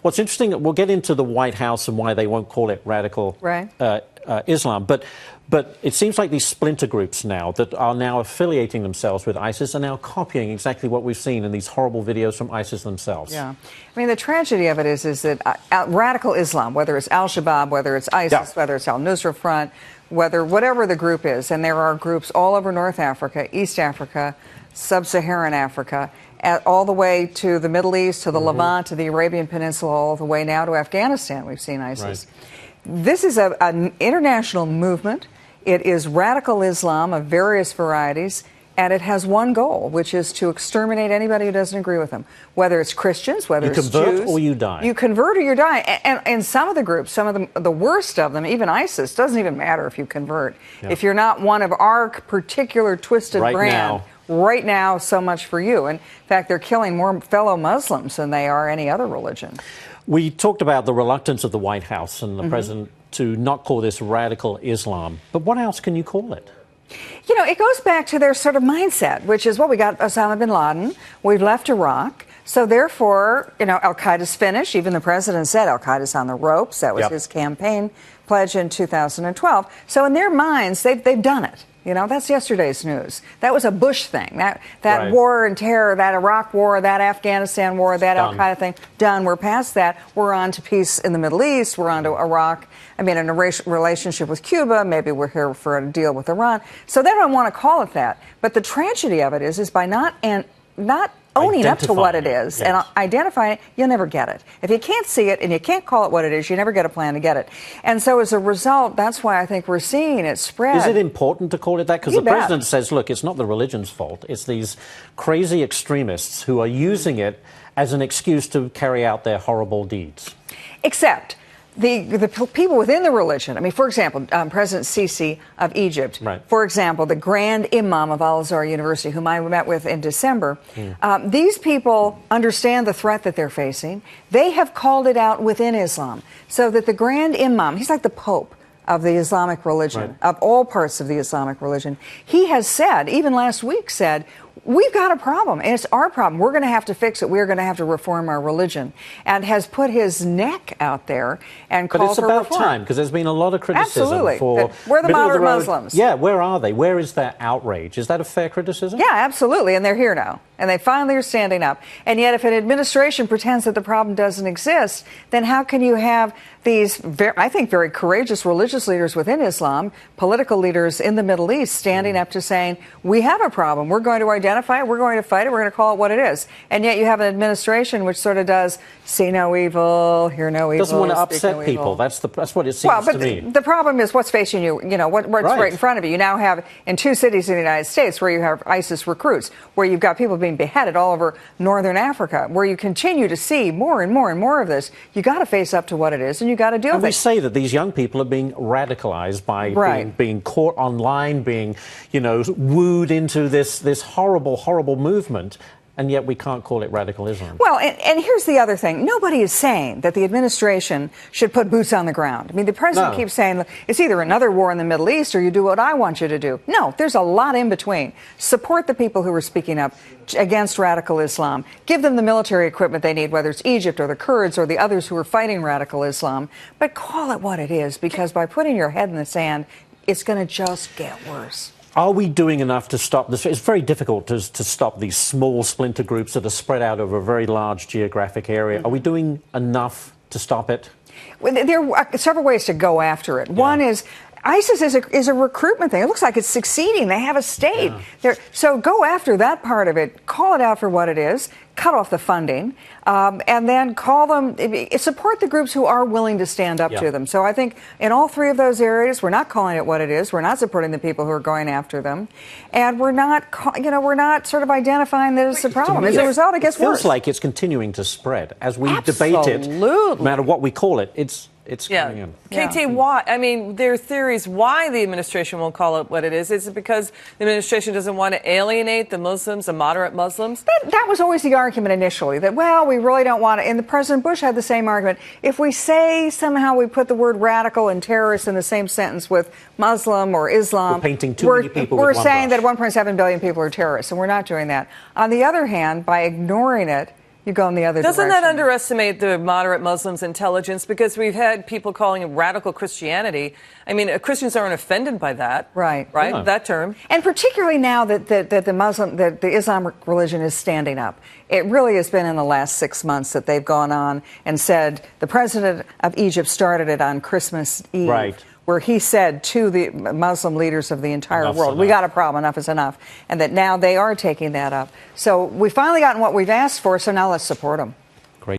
what's interesting, we'll get into the White House and why they won't call it radical Islam, but it seems like these splinter groups now that are now affiliating themselves with ISIS are now copying exactly what we've seen in these horrible videos from ISIS themselves. Yeah. I mean, the tragedy of it is that radical Islam, whether it's Al-Shabaab, whether it's ISIS, whether it's Al-Nusra Front, whatever the group is, and there are groups all over North Africa, East Africa, Sub-Saharan Africa, all the way to the Middle East, to the Levant, to the Arabian Peninsula, all the way now to Afghanistan. We've seen ISIS. Right. This is an international movement. It is radical Islam of various varieties, and it has one goal, which is to exterminate anybody who doesn't agree with them, whether it's Christians, whether it's Jews. You convert or you die. You convert or you die. And some of the groups, some of them, the worst of them, even ISIS, doesn't even matter if you convert. Yeah. If you're not one of our particular twisted brand, right now, so much for you. In fact, they're killing more fellow Muslims than they are any other religion. We talked about the reluctance of the White House and the president to not call this radical Islam. But what else can you call it? You know, it goes back to their sort of mindset, which is, well, we got Osama bin Laden, we've left Iraq, so therefore, you know, Al-Qaeda's finished. Even the president said Al-Qaeda's on the ropes. That was his campaign pledge in 2012. So in their minds, they've done it. You know, that's yesterday's news. That was a Bush thing. That war and terror, that Iraq war, that Afghanistan war, that Al-Qaeda thing, done. We're past that. We're on to peace in the Middle East. We're on to Iraq. I mean, in a relationship with Cuba. Maybe we're here for a deal with Iran. So they don't want to call it that. But the tragedy of it is by not owning up to what it is and identifying it, you'll never get it. If you can't see it and you can't call it what it is, you never get a plan to get it. And so as a result, that's why I think we're seeing it spread. Is it important to call it that? Because the president says, look, it's not the religion's fault. It's these crazy extremists who are using it as an excuse to carry out their horrible deeds. Except the people within the religion. I mean, for example, President Sisi of Egypt, for example, the Grand Imam of Al-Azhar University, whom I met with in December, these people understand the threat that they're facing. They have called it out within Islam, so that the Grand Imam, he's like the Pope of the Islamic religion, of all parts of the Islamic religion, he has said, even last week said, we've got a problem, and it's our problem. We're going to have to fix it. We're going to have to reform our religion, and has put his neck out there and called for reform. But it's about time, because there's been a lot of criticism for we're the moderate Muslims. Yeah, where are they? Where is that outrage? Is that a fair criticism? Yeah, absolutely, and they're here now. And they finally are standing up. And yet if an administration pretends that the problem doesn't exist, then how can you have these, I think, very courageous religious leaders within Islam, political leaders in the Middle East, standing up to saying, we have a problem. We're going to identify it. We're going to fight it. We're going to call it what it is. And yet you have an administration which sort of does see no evil, hear no evil. Doesn't want to upset people. That's what it seems to me. The problem is what's facing you, you know, what's right in front of you. You now have in 2 cities in the United States where you have ISIS recruits, where you've got people being beheaded all over northern Africa, where you continue to see more and more and more of this. You got to face up to what it is, and you got to deal with it. We say that these young people are being radicalized by being caught online, being, you know, wooed into this horrible movement. And yet we can't call it radical Islam. Well, and here's the other thing. Nobody is saying that the administration should put boots on the ground. I mean, the president keeps saying it's either another war in the Middle East or you do what I want you to do. No, there's a lot in between. Support the people who are speaking up against radical Islam. Give them the military equipment they need, whether it's Egypt or the Kurds or the others who are fighting radical Islam. But call it what it is, because by putting your head in the sand, it's going to just get worse. Are we doing enough to stop this? It's very difficult to stop these small splinter groups that are spread out over a very large geographic area. Are we doing enough to stop it? Well, there are several ways to go after it. One is ISIS is a recruitment thing. It looks like it's succeeding. They have a state. So go after that part of it. Call it out for what it is. Cut off the funding, and then call them, support the groups who are willing to stand up to them. So I think in all 3 of those areas, we're not calling it what it is. We're not supporting the people who are going after them, and we're not, we're not sort of identifying that it's a problem. As a result, it gets worse. It feels like it's continuing to spread as we debate it. No matter what we call it, it's going in. KT, why? I mean, there are theories why the administration won't call it what it is. Is it because the administration doesn't want to alienate the Muslims, the moderate Muslims? That was always the argument initially, that, well, we really don't want to. And President Bush had the same argument. If we say somehow we put the word radical and terrorist in the same sentence with Muslim or Islam, we're painting too many people we're with one saying brush. that 1.7 billion people are terrorists, and we're not doing that. On the other hand, by ignoring it, you go in the other Doesn't direction. that underestimate the moderate Muslims' intelligence? Because we've had people calling it radical Christianity. I mean, Christians aren't offended by that. Right. Right? That term. And particularly now that the Islamic religion is standing up. It really has been in the last 6 months that they've gone on and said the president of Egypt started it on Christmas Eve. Right. Where he said to the Muslim leaders of the entire world, we got a problem, enough is enough. And that now they are taking that up. So we've finally gotten what we've asked for, so now let's support them.